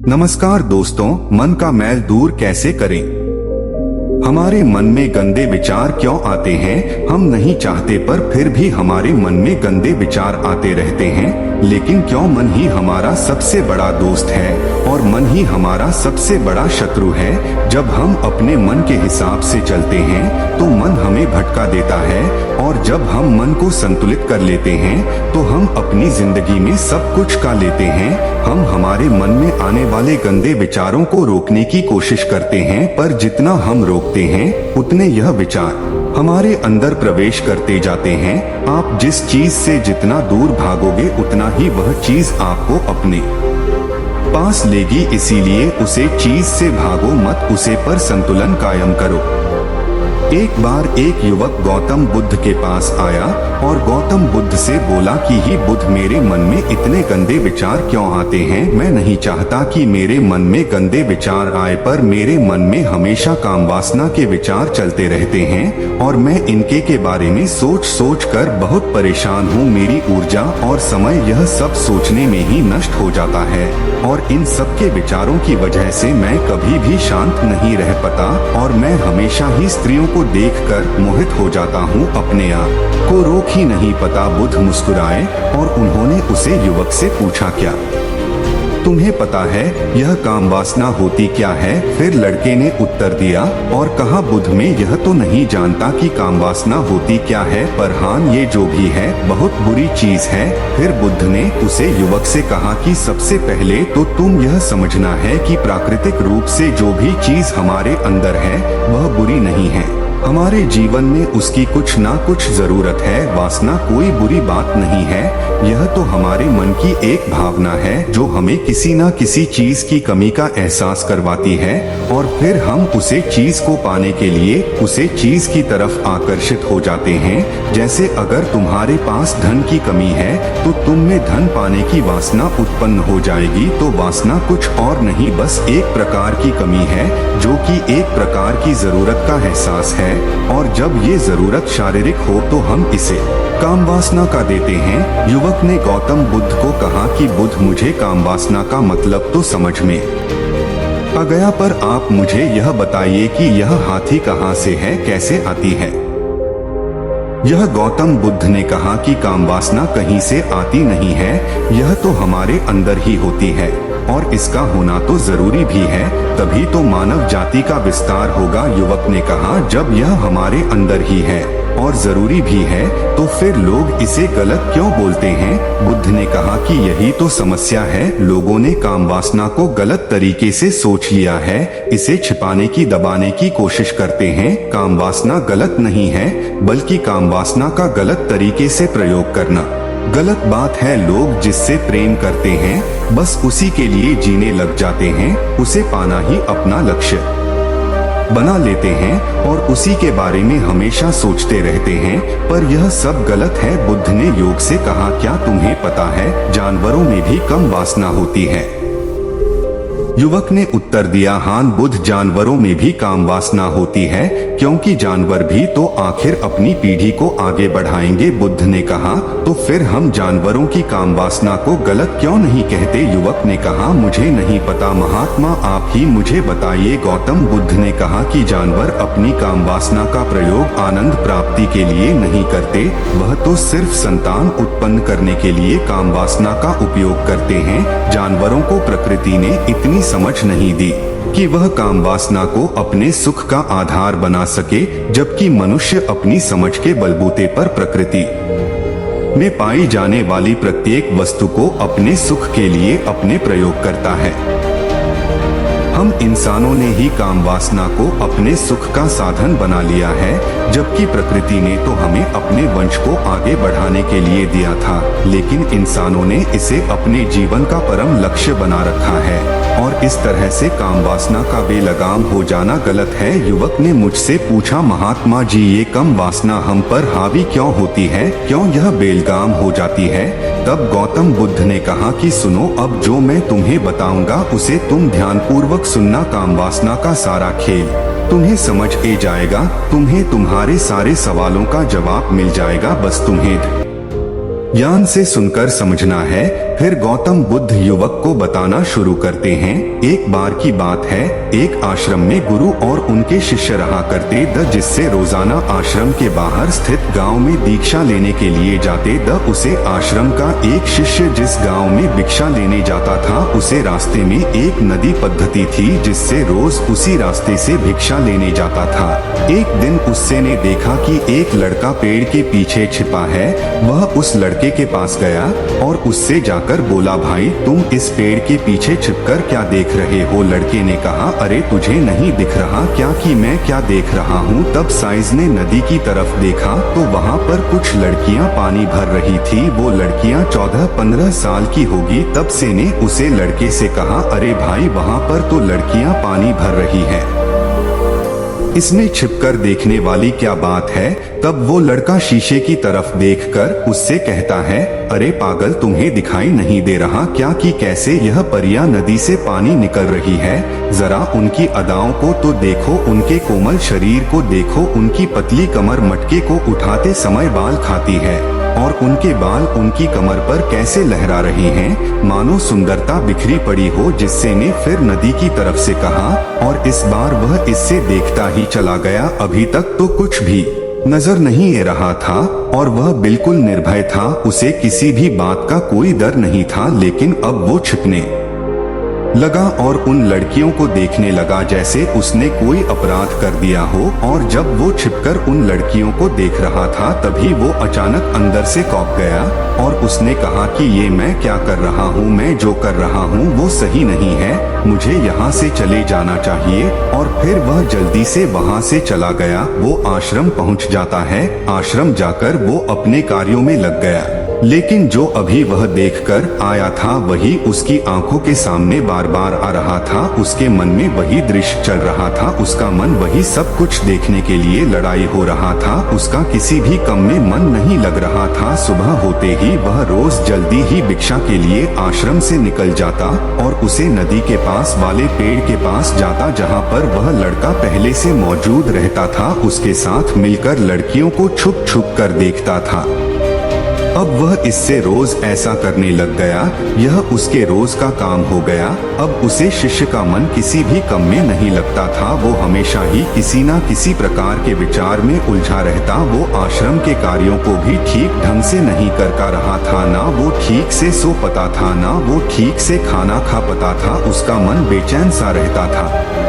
नमस्कार दोस्तों, मन का मैल दूर कैसे करें। हमारे मन में गंदे विचार क्यों आते हैं? हम नहीं चाहते पर फिर भी हमारे मन में गंदे विचार आते रहते हैं। लेकिन क्यों मन ही हमारा सबसे बड़ा दोस्त है और मन ही हमारा सबसे बड़ा शत्रु है। जब हम अपने मन के हिसाब से चलते हैं तो मन हमें भटका देता है, और जब हम मन को संतुलित कर लेते हैं तो हम अपनी जिंदगी में सब कुछ का लेते हैं। हम हमारे मन में आने वाले गंदे विचारों को रोकने की कोशिश करते हैं, पर जितना हम रोकते हैं उतने यह विचार हमारे अंदर प्रवेश करते जाते हैं। आप जिस चीज से जितना दूर भागोगे उतना ही वह चीज आपको अपने पास लेगी। इसीलिए उसे चीज से भागो मत, उसे पर संतुलन कायम करो। एक बार एक युवक गौतम बुद्ध के पास आया और गौतम बुद्ध से बोला कि ही बुद्ध, मेरे मन में इतने गंदे विचार क्यों आते हैं? मैं नहीं चाहता कि मेरे मन में गंदे विचार आए, पर मेरे मन में हमेशा काम वासना के विचार चलते रहते हैं और मैं इनके के बारे में सोच सोच कर बहुत परेशान हूँ। मेरी ऊर्जा और समय यह सब सोचने में ही नष्ट हो जाता है, और इन सब के विचारों की वजह से मैं कभी भी शांत नहीं रह पाता, और मैं हमेशा ही स्त्रियों को देखकर मोहित हो जाता हूँ। अपने आप को रोक ही नहीं पता। बुद्ध मुस्कुराए और उन्होंने उसे युवक से पूछा, क्या तुम्हें पता है यह काम वासना होती क्या है? फिर लड़के ने उत्तर दिया और कहा, बुद्ध, में यह तो नहीं जानता कि काम वासना होती क्या है, पर हाँ, ये जो भी है बहुत बुरी चीज है। फिर बुद्ध ने उसे युवक से कहा कि सबसे पहले तो तुम यह समझना है कि प्राकृतिक रूप से जो भी चीज हमारे अंदर है वह बुरी नहीं है। हमारे जीवन में उसकी कुछ ना कुछ जरूरत है। वासना कोई बुरी बात नहीं है, यह तो हमारे मन की एक भावना है जो हमें किसी ना किसी चीज की कमी का एहसास करवाती है, और फिर हम उसे चीज को पाने के लिए उसे चीज की तरफ आकर्षित हो जाते हैं। जैसे अगर तुम्हारे पास धन की कमी है तो तुम में धन पाने की वासना उत्पन्न हो जाएगी। तो वासना कुछ और नहीं, बस एक प्रकार की कमी है जो कि एक प्रकार की जरूरत का एहसास है, और जब ये जरूरत शारीरिक हो तो हम इसे काम वासना का देते हैं। युवक ने गौतम बुद्ध को कहा कि बुद्ध, मुझे काम वासना का मतलब तो समझ में आ गया, पर आप मुझे यह बताइए कि यह हाथी कहाँ से है, कैसे आती है? यह गौतम बुद्ध ने कहा कि काम वासना कहीं से आती नहीं है, यह तो हमारे अंदर ही होती है, और इसका होना तो जरूरी भी है, तभी तो मानव जाति का विस्तार होगा। युवक ने कहा, जब यह हमारे अंदर ही है और जरूरी भी है तो फिर लोग इसे गलत क्यों बोलते हैं? बुद्ध ने कहा कि यही तो समस्या है, लोगों ने काम वासना को गलत तरीके से सोच लिया है, इसे छिपाने की दबाने की कोशिश करते हैं। काम वासना गलत नहीं है, बल्कि काम वासना का गलत तरीके से प्रयोग करना गलत बात है। लोग जिससे प्रेम करते हैं बस उसी के लिए जीने लग जाते हैं, उसे पाना ही अपना लक्ष्य बना लेते हैं और उसी के बारे में हमेशा सोचते रहते हैं, पर यह सब गलत है। बुद्ध ने योग से कहा, क्या तुम्हें पता है जानवरों में भी कम वासना होती है? युवक ने उत्तर दिया, हाँ बुद्ध, जानवरों में भी काम वासना होती है, क्योंकि जानवर भी तो आखिर अपनी पीढ़ी को आगे बढ़ाएंगे। बुद्ध ने कहा, तो फिर हम जानवरों की काम वासना को गलत क्यों नहीं कहते? युवक ने कहा, मुझे नहीं पता महात्मा, आप ही मुझे बताइए। गौतम बुद्ध ने कहा कि जानवर अपनी काम वासना का प्रयोग आनंद प्राप्ति के लिए नहीं करते, वह तो सिर्फ संतान उत्पन्न करने के लिए काम वासना का उपयोग करते हैं। जानवरों को प्रकृति ने इतनी समझ नहीं दी कि वह काम वासना को अपने सुख का आधार बना सके, जबकि मनुष्य अपनी समझ के बलबूते पर प्रकृति में पाई जाने वाली प्रत्येक वस्तु को अपने सुख के लिए अपने प्रयोग करता है। हम इंसानों ने ही काम वासना को अपने सुख का साधन बना लिया है, जबकि प्रकृति ने तो हमें अपने वंश को आगे बढ़ाने के लिए दिया था, लेकिन इंसानों ने इसे अपने जीवन का परम लक्ष्य बना रखा है, और इस तरह से काम वासना का बेलगाम हो जाना गलत है। युवक ने मुझसे पूछा, महात्मा जी, ये कम वासना हम पर हावी क्यों होती है, क्यों यह बेलगाम हो जाती है? तब गौतम बुद्ध ने कहा कि सुनो, अब जो मैं तुम्हें बताऊंगा उसे तुम ध्यान पूर्वक सुनना। काम वासना का सारा खेल तुम्हें समझ ए जाएगा, तुम्हें तुम्हारे सारे सवालों का जवाब मिल जाएगा, बस तुम्हें ज्ञान से सुनकर समझना है। फिर गौतम बुद्ध युवक को बताना शुरू करते हैं। एक बार की बात है, एक आश्रम में गुरु और उनके शिष्य रहा करते द, जिससे रोजाना आश्रम के बाहर स्थित गांव में दीक्षा लेने के लिए जाते द। उसे आश्रम का एक शिष्य जिस गांव में भिक्षा लेने जाता था, उसे रास्ते में एक नदी पद्धति थी जिससे रोज उसी रास्ते से भिक्षा लेने जाता था। एक दिन उससे ने देखा कि एक लड़का पेड़ के पीछे छिपा है। वह उस लड़के के पास गया और उससे जाकर बोला, भाई तुम इस पेड़ के पीछे छिपकर क्या देख रहे हो? लड़के ने कहा, अरे तुझे नहीं दिख रहा क्या कि मैं क्या देख रहा हूँ? तब साइज ने नदी की तरफ देखा तो वहाँ पर कुछ लड़कियाँ पानी भर रही थी। वो लड़कियाँ 14-15 साल की होगी। तब से ने उसे लड़के से कहा, अरे भाई वहाँ पर तो लड़कियाँ पानी भर रही है, इसमें छिपकर देखने वाली क्या बात है? तब वो लड़का शीशे की तरफ देखकर उससे कहता है, अरे पागल तुम्हें दिखाई नहीं दे रहा क्या कि कैसे यह परियां नदी से पानी निकल रही है? जरा उनकी अदाओं को तो देखो, उनके कोमल शरीर को देखो, उनकी पतली कमर मटके को उठाते समय बाल खाती है और उनके बाल उनकी कमर पर कैसे लहरा रहे हैं, मानो सुंदरता बिखरी पड़ी हो। जिससे ने फिर नदी की तरफ से कहा और इस बार वह इससे देखता ही चला गया। अभी तक तो कुछ भी नजर नहीं आ रहा था और वह बिल्कुल निर्भय था। उसे किसी भी बात का कोई डर नहीं था। लेकिन अब वो छिपने लगा और उन लड़कियों को देखने लगा जैसे उसने कोई अपराध कर दिया हो। और जब वो छिपकर उन लड़कियों को देख रहा था तभी वो अचानक अंदर से कौंप गया और उसने कहा कि ये मैं क्या कर रहा हूँ? मैं जो कर रहा हूँ वो सही नहीं है, मुझे यहाँ से चले जाना चाहिए। और फिर वह जल्दी से वहाँ से चला गया। वो आश्रम पहुँच जाता है। आश्रम जाकर वो अपने कार्यों में लग गया। लेकिन जो अभी वह देखकर आया था वही उसकी आंखों के सामने बार बार आ रहा था। उसके मन में वही दृश्य चल रहा था। उसका मन वही सब कुछ देखने के लिए लड़ाई हो रहा था। उसका किसी भी काम में मन नहीं लग रहा था। सुबह होते ही वह रोज जल्दी ही भिक्षा के लिए आश्रम से निकल जाता और उसे नदी के पास वाले पेड़ के पास जाता जहाँ पर वह लड़का पहले से मौजूद रहता था। उसके साथ मिलकर लड़कियों को छुप छुप कर देखता था। अब वह इससे रोज ऐसा करने लग गया। यह उसके रोज का काम हो गया। अब उसे शिष्य का मन किसी भी काम में नहीं लगता था। वो हमेशा ही किसी न किसी प्रकार के विचार में उलझा रहता। वो आश्रम के कार्यों को भी ठीक ढंग से नहीं कर पा रहा था। ना वो ठीक से सो पाता था, ना वो ठीक से खाना खा पाता था। उसका मन बेचैन सा रहता था।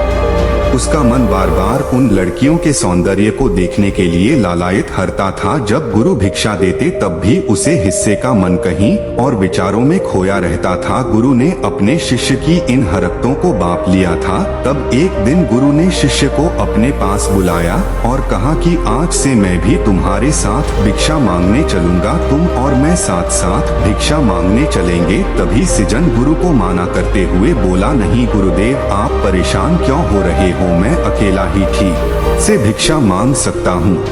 उसका मन बार बार उन लड़कियों के सौंदर्य को देखने के लिए लालायित हरता था। जब गुरु भिक्षा देते तब भी उसे हिस्से का मन कहीं और विचारों में खोया रहता था। गुरु ने अपने शिष्य की इन हरकतों को बांप लिया था। तब एक दिन गुरु ने शिष्य को अपने पास बुलाया और कहा कि आज से मैं भी तुम्हारे साथ भिक्षा मांगने चलूंगा। तुम और मैं साथ साथ भिक्षा मांगने चलेंगे। तभी सृजन गुरु को माना करते हुए बोला, नहीं गुरुदेव, आप परेशान क्यों हो रहे हो? मैं अकेला ही ठीक से भिक्षा मांग सकता हूँ।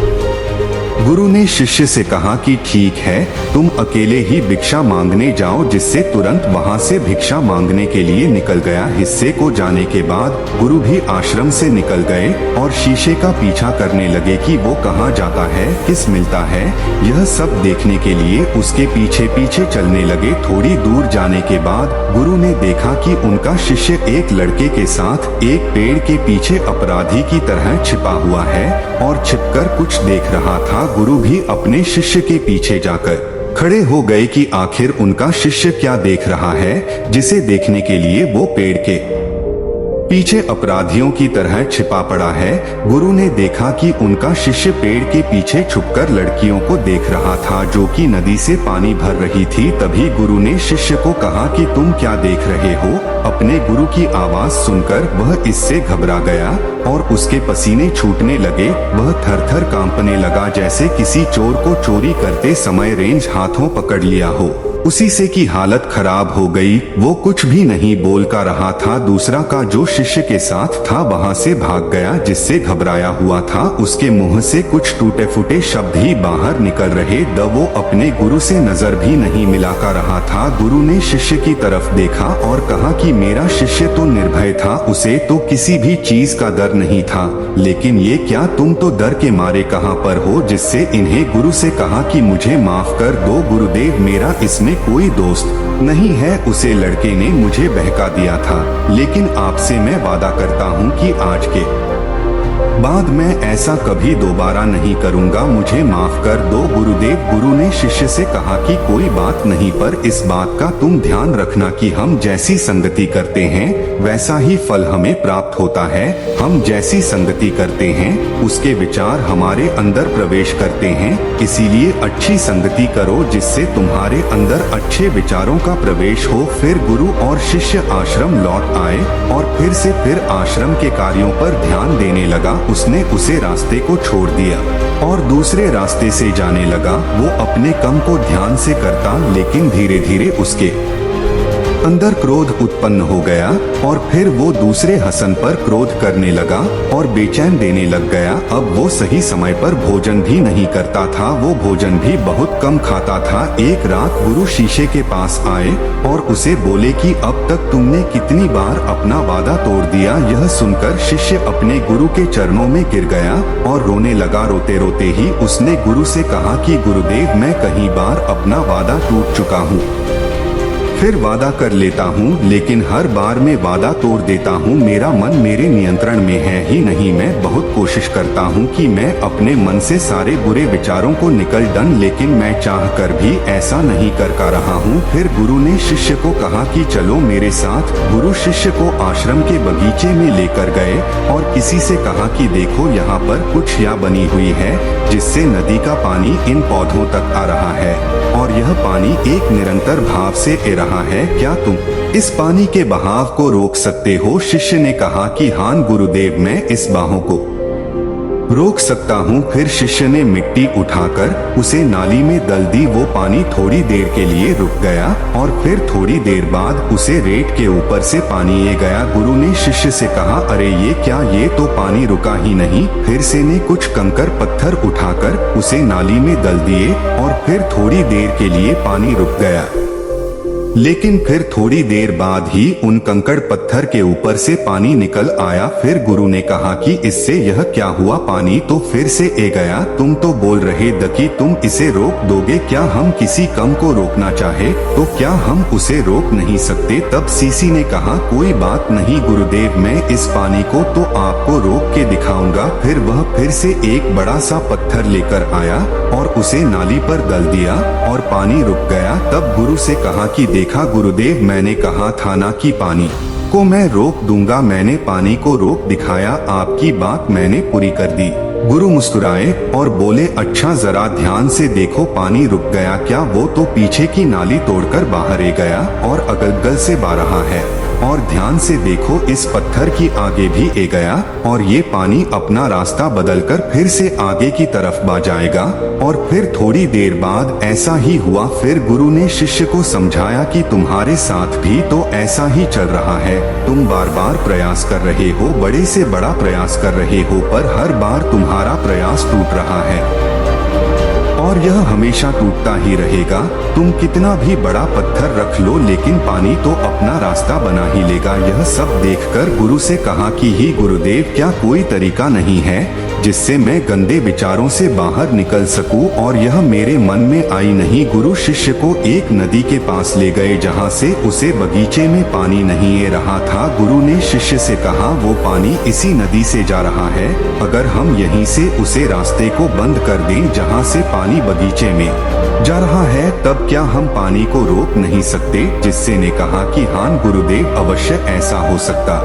गुरु ने शिष्य से कहा कि ठीक है, तुम अकेले ही भिक्षा मांगने जाओ। जिससे तुरंत वहां से भिक्षा मांगने के लिए निकल गया। हिस्से को जाने के बाद गुरु भी आश्रम से निकल गए और शीशे का पीछा करने लगे कि वो कहाँ जाता है, किस मिलता है। यह सब देखने के लिए उसके पीछे पीछे चलने लगे। थोड़ी दूर जाने के बाद गुरु ने देखा कि उनका शिष्य एक लड़के के साथ एक पेड़ के पीछे अपराधी की तरह छिपा हुआ है और छिपकर कुछ देख रहा था। गुरु भी अपने शिष्य के पीछे जाकर खड़े हो गए कि आखिर उनका शिष्य क्या देख रहा है, जिसे देखने के लिए वो पेड़ के पीछे अपराधियों की तरह छिपा पड़ा है। गुरु ने देखा कि उनका शिष्य पेड़ के पीछे छुपकर लड़कियों को देख रहा था जो कि नदी से पानी भर रही थी। तभी गुरु ने शिष्य को कहा कि तुम क्या देख रहे हो? अपने गुरु की आवाज सुनकर वह इससे घबरा गया और उसके पसीने छूटने लगे। वह थर थर कांपने लगा जैसे किसी चोर को चोरी करते समय रेंज हाथों पकड़ लिया हो। उसी से की हालत खराब हो गई। वो कुछ भी नहीं बोल का रहा था। दूसरा का जो शिष्य के साथ था वहां से भाग गया। जिससे घबराया हुआ था उसके मुंह से कुछ टूटे फूटे शब्द ही बाहर निकल रहे। वो अपने गुरु से नजर भी नहीं मिला का रहा था। गुरु ने शिष्य की तरफ देखा और कहा कि मेरा शिष्य तो निर्भय था, उसे तो किसी भी चीज का डर नहीं था। लेकिन ये क्या, तुम तो डर के मारे कहाँ पर हो? जिससे इन्हें गुरु से कहा कि मुझे माफ कर दो गुरुदेव, मेरा इसमें कोई दोस्त नहीं है, उसे लड़के ने मुझे बहका दिया था, लेकिन आपसे मैं वादा करता हूँ कि आज के बाद मैं ऐसा कभी दोबारा नहीं करूँगा, मुझे माफ कर दो गुरुदेव। गुरु ने शिष्य से कहा कि कोई बात नहीं, पर इस बात का तुम ध्यान रखना कि हम जैसी संगति करते हैं वैसा ही फल हमें प्राप्त होता है। हम जैसी संगति करते हैं उसके विचार हमारे अंदर प्रवेश करते हैं, इसीलिए अच्छी संगति करो जिससे तुम्हारे अंदर अच्छे विचारों का प्रवेश हो। फिर गुरु और शिष्य आश्रम लौट आए और फिर आश्रम के कार्यों पर ध्यान देने लगा। उसने उसे रास्ते को छोड़ दिया और दूसरे रास्ते से जाने लगा। वो अपने काम को ध्यान से करता, लेकिन धीरे धीरे उसके अंदर क्रोध उत्पन्न हो गया और फिर वो दूसरे हसन पर क्रोध करने लगा और बेचैन देने लग गया। अब वो सही समय पर भोजन भी नहीं करता था, वो भोजन भी बहुत कम खाता था। एक रात गुरु शीशे के पास आए और उसे बोले कि अब तक तुमने कितनी बार अपना वादा तोड़ दिया। यह सुनकर शिष्य अपने गुरु के चरणों में गिर गया और रोने लगा। रोते रोते ही उसने गुरु से कहा कि गुरुदेव, मैं कई बार अपना वादा टूट चुका हूँ, फिर वादा कर लेता हूँ, लेकिन हर बार मैं वादा तोड़ देता हूँ। मेरा मन मेरे नियंत्रण में है ही नहीं। मैं बहुत कोशिश करता हूँ कि मैं अपने मन से सारे बुरे विचारों को निकल दूं, लेकिन मैं चाह कर भी ऐसा नहीं कर पा रहा हूँ। फिर गुरु ने शिष्य को कहा कि चलो मेरे साथ। गुरु शिष्य को आश्रम के बगीचे में लेकर गए और किसी से कहा कि देखो यहाँ पर कुछ या बनी हुई है जिससे नदी का पानी इन पौधों तक आ रहा है और यह पानी एक निरंतर भाव से आ रहा है। क्या तुम इस पानी के बहाव को रोक सकते हो? शिष्य ने कहा कि हाँ गुरुदेव, मैं इस बहाव को रोक सकता हूँ। फिर शिष्य ने मिट्टी उठाकर उसे नाली में डाल दी। वो पानी थोड़ी देर के लिए रुक गया और फिर थोड़ी देर बाद उसे रेत के ऊपर से पानी आ गया। गुरु ने शिष्य से कहा, अरे ये क्या, ये तो पानी रुका ही नहीं। फिर से ने कुछ कंकर पत्थर उठाकर उसे नाली में डाल दिए और फिर थोड़ी देर के लिए पानी रुक गया, लेकिन फिर थोड़ी देर बाद ही उन कंकड़ पत्थर के ऊपर से पानी निकल आया। फिर गुरु ने कहा कि इससे यह क्या हुआ? पानी तो फिर से आ गया। तुम तो बोल रहे थे कि तुम इसे रोक दोगे। क्या हम किसी काम को रोकना चाहे तो क्या हम उसे रोक नहीं सकते? तब सीसी ने कहा, कोई बात नहीं गुरुदेव, मैं इस पानी को तो आपको रोक के दिखाऊंगा। फिर वह फिर से एक बड़ा सा पत्थर लेकर आया और उसे नाली पर डाल दिया और पानी रुक गया। तब गुरु से कहा कि देखा गुरुदेव, मैंने कहा था ना कि पानी को मैं रोक दूंगा। मैंने पानी को रोक दिखाया, आपकी बात मैंने पूरी कर दी। गुरु मुस्कुराए और बोले, अच्छा जरा ध्यान से देखो, पानी रुक गया क्या? वो तो पीछे की नाली तोड़कर बाहर आ गया और अगल-बगल से बह रहा है। और ध्यान से देखो, इस पत्थर की आगे भी आ गया और ये पानी अपना रास्ता बदलकर फिर से आगे की तरफ बह जाएगा। और फिर थोड़ी देर बाद ऐसा ही हुआ। फिर गुरु ने शिष्य को समझाया कि तुम्हारे साथ भी तो ऐसा ही चल रहा है। तुम बार बार प्रयास कर रहे हो, बड़े से बड़ा प्रयास कर रहे हो, पर हर बार तुम्हारा प्रयास टूट रहा है और यह हमेशा टूटता ही रहेगा। तुम कितना भी बड़ा पत्थर रख लो, लेकिन पानी तो अपना रास्ता बना ही लेगा। यह सब देखकर गुरु से कहा कि ही गुरुदेव, क्या कोई तरीका नहीं है जिससे मैं गंदे विचारों से बाहर निकल सकूं और यह मेरे मन में आई नहीं। गुरु शिष्य को एक नदी के पास ले गए जहां से उसे बगीचे में पानी नहीं आ रहा था। गुरु ने शिष्य से कहा, वो पानी इसी नदी से जा रहा है। अगर हम यहीं से उसे रास्ते को बंद कर दें जहां से पानी बगीचे में जा रहा है, तब क्या हम पानी को रोक नहीं सकते? जिससे ने कहा कि हाँ गुरुदेव, अवश्य ऐसा हो सकता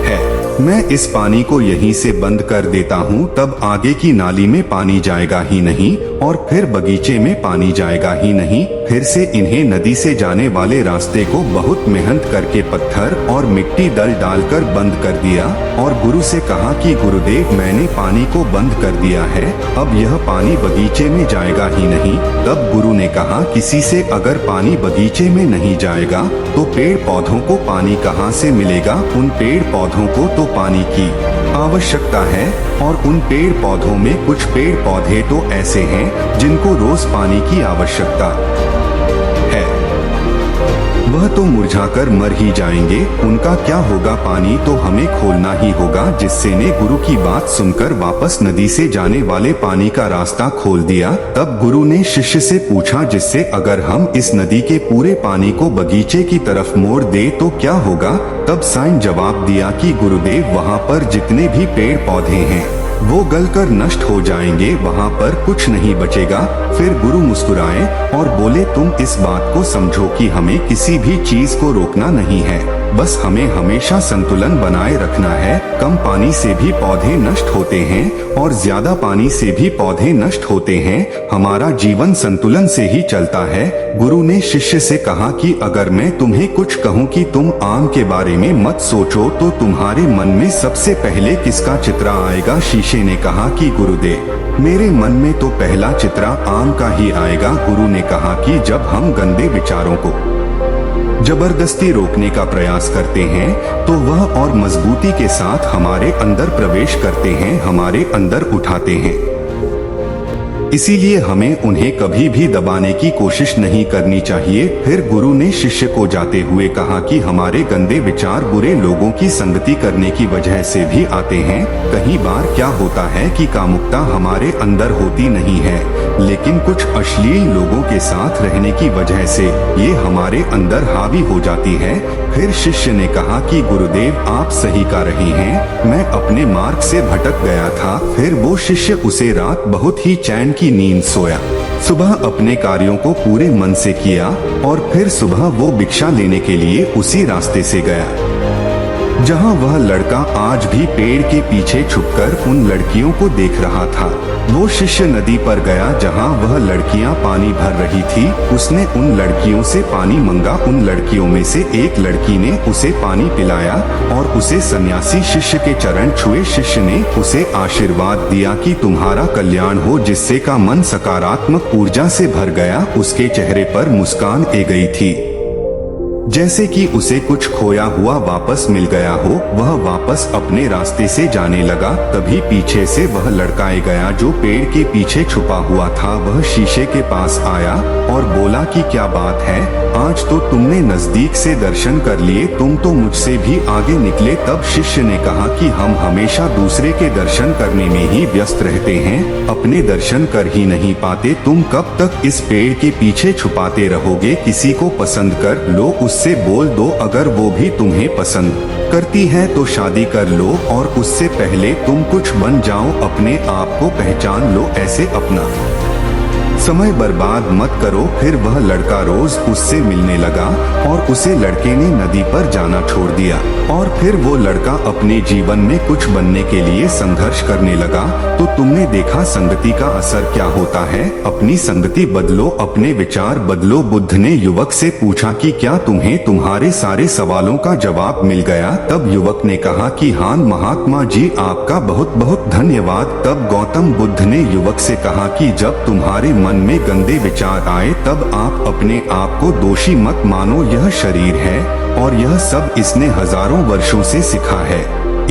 है। मैं इस पानी को यहीं से बंद कर देता हूँ, तब आगे की नाली में पानी जाएगा ही नहीं और फिर बगीचे में पानी जाएगा ही नहीं। फिर से इन्हें नदी से जाने वाले रास्ते को बहुत मेहनत करके पत्थर और मिट्टी डालकर बंद कर दिया और गुरु से कहा कि गुरुदेव, मैंने पानी को बंद कर दिया है, अब यह पानी बगीचे में जाएगा ही नहीं। तब गुरु ने कहा, किसी से अगर पानी बगीचे में नहीं जाएगा तो पेड़ पौधों को पानी कहाँ से मिलेगा? उन पेड़ पौधों को तो पानी की आवश्यकता है और उन पेड़ पौधों में कुछ पेड़ पौधे तो ऐसे हैं जिनको रोज पानी की आवश्यकता है। वह तो मुरझाकर मर ही जाएंगे, उनका क्या होगा। पानी तो हमें खोलना ही होगा। जिससे ने गुरु की बात सुनकर वापस नदी से जाने वाले पानी का रास्ता खोल दिया। तब गुरु ने शिष्य से पूछा, जिससे अगर हम इस नदी के पूरे पानी को बगीचे की तरफ मोड़ दे तो क्या होगा। तब साईं जवाब दिया कि गुरुदेव, वहाँ पर जितने भी पेड़ पौधे हैं वो गलकर नष्ट हो जाएंगे, वहाँ पर कुछ नहीं बचेगा। फिर गुरु मुस्कुराए और बोले, तुम इस बात को समझो कि हमें किसी भी चीज को रोकना नहीं है, बस हमें हमेशा संतुलन बनाए रखना है। कम पानी से भी पौधे नष्ट होते हैं और ज्यादा पानी से भी पौधे नष्ट होते हैं। हमारा जीवन संतुलन से ही चलता है। गुरु ने शिष्य से कहा कि अगर मैं तुम्हें कुछ कहूँ कि तुम आम के बारे में मत सोचो तो तुम्हारे मन में सबसे पहले किसका चित्र आएगा। शीशे ने कहा कि गुरुदेव, मेरे मन में तो पहला चित्र आम का ही आएगा। गुरु ने कहा कि जब हम गंदे विचारों को जबरदस्ती रोकने का प्रयास करते हैं तो वह और मजबूती के साथ हमारे अंदर प्रवेश करते हैं, हमारे अंदर उठाते हैं। इसीलिए हमें उन्हें कभी भी दबाने की कोशिश नहीं करनी चाहिए। फिर गुरु ने शिष्य को जाते हुए कहा कि हमारे गंदे विचार बुरे लोगों की संगति करने की वजह से भी आते हैं। कई बार क्या होता है कि कामुकता हमारे अंदर होती नहीं है, लेकिन कुछ अश्लील लोगों के साथ रहने की वजह से ये हमारे अंदर हावी हो जाती है। फिर शिष्य ने कहा कि गुरुदेव, आप सही कह रहे हैं, मैं अपने मार्ग से भटक गया था। फिर वो शिष्य उसे रात बहुत ही चैन की नींद सोया। सुबह अपने कार्यों को पूरे मन से किया और फिर सुबह वो भिक्षा लेने के लिए उसी रास्ते से गया जहां वह लड़का आज भी पेड़ के पीछे छुपकर उन लड़कियों को देख रहा था। वो शिष्य नदी पर गया जहां वह लड़कियां पानी भर रही थी। उसने उन लड़कियों से पानी मांगा। उन लड़कियों में से एक लड़की ने उसे पानी पिलाया और उसे सन्यासी शिष्य के चरण छुए। शिष्य ने उसे आशीर्वाद दिया कि तुम्हारा कल्याण हो, जिससे का मन सकारात्मक ऊर्जा से भर गया। उसके चेहरे पर मुस्कान आ गई थी, जैसे कि उसे कुछ खोया हुआ वापस मिल गया हो। वह वापस अपने रास्ते से जाने लगा। तभी पीछे से वह लड़का आ गया जो पेड़ के पीछे छुपा हुआ था। वह शीशे के पास आया और बोला कि क्या बात है, आज तो तुमने नजदीक से दर्शन कर लिए, तुम तो मुझसे भी आगे निकले। तब शिष्य ने कहा कि हम हमेशा दूसरे के दर्शन करने में ही व्यस्त रहते हैं, अपने दर्शन कर ही नहीं पाते। तुम कब तक इस पेड़ के पीछे छुपाते रहोगे। किसी को पसंद कर लो, उससे बोल दो। अगर वो भी तुम्हें पसंद करती है तो शादी कर लो और उससे पहले तुम कुछ बन जाओ। अपने आप को पहचान लो, ऐसे अपना समय बर्बाद मत करो। फिर वह लड़का रोज उससे मिलने लगा और उसे लड़के ने नदी पर जाना छोड़ दिया। और फिर वो लड़का अपने जीवन में कुछ बनने के लिए संघर्ष करने लगा। तो तुमने देखा संगति का असर क्या होता है। अपनी संगति बदलो, अपने विचार बदलो। बुद्ध ने युवक से पूछा कि क्या तुम्हें तुम्हारे सारे सवालों का जवाब मिल गया। तब युवक ने कहा कि हाँ महात्मा जी, आपका बहुत बहुत धन्यवाद। तब गौतम बुद्ध ने युवक से कहा कि जब तुम्हारे मन में गंदे विचार आए तब आप अपने आप को दोषी मत मानो। यह शरीर है और यह सब इसने हजारों वर्षों से सिखा है।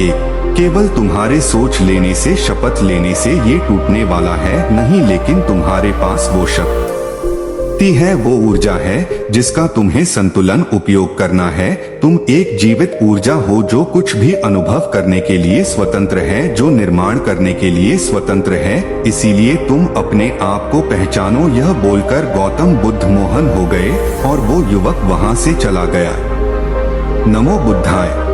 एक केवल तुम्हारे सोच लेने से, शपथ लेने से ये टूटने वाला है नहीं, लेकिन तुम्हारे पास वो शक्ति है, वो ऊर्जा है जिसका तुम्हें संतुलन उपयोग करना है। तुम एक जीवित ऊर्जा हो जो कुछ भी अनुभव करने के लिए स्वतंत्र है, जो निर्माण करने के लिए स्वतंत्र है। इसीलिए तुम अपने आप को पहचानो। यह बोलकर गौतम बुद्ध मोहन हो गए और वो युवक वहां से चला गया। नमो बुद्धाय।